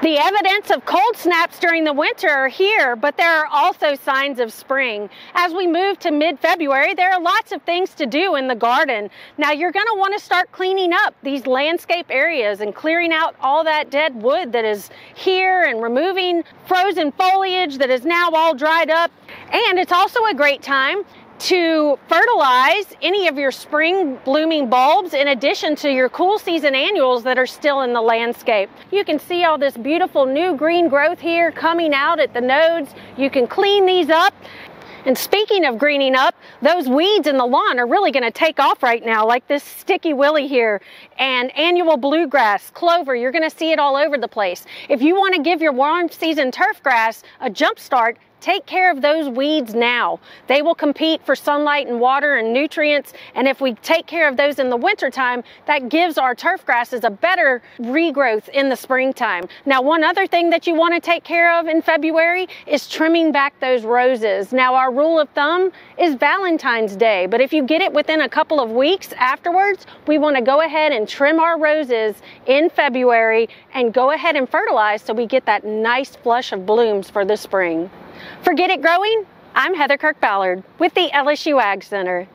The evidence of cold snaps during the winter are here, but there are also signs of spring. As we move to mid-February, there are lots of things to do in the garden. Now you're going to want to start cleaning up these landscape areas and clearing out all that dead wood that is here and removing frozen foliage that is now all dried up. And it's also a great time to fertilize any of your spring blooming bulbs in addition to your cool season annuals that are still in the landscape. You can see all this beautiful new green growth here coming out at the nodes. You can clean these up. And speaking of greening up, those weeds in the lawn are really going to take off right now, like this sticky willy here, and annual bluegrass, clover. You're going to see it all over the place. If you want to give your warm season turf grass a jump start, take care of those weeds now. They will compete for sunlight and water and nutrients, and if we take care of those in the wintertime, that gives our turf grasses a better regrowth in the springtime. Now, one other thing that you want to take care of in February is trimming back those roses. Now, our rule of thumb is Valentine's Day, but if you get it within a couple of weeks afterwards, we want to go ahead and trim our roses in February and go ahead and fertilize so we get that nice flush of blooms for the spring. For Get It Growing, I'm Heather Kirk-Ballard with the LSU AgCenter.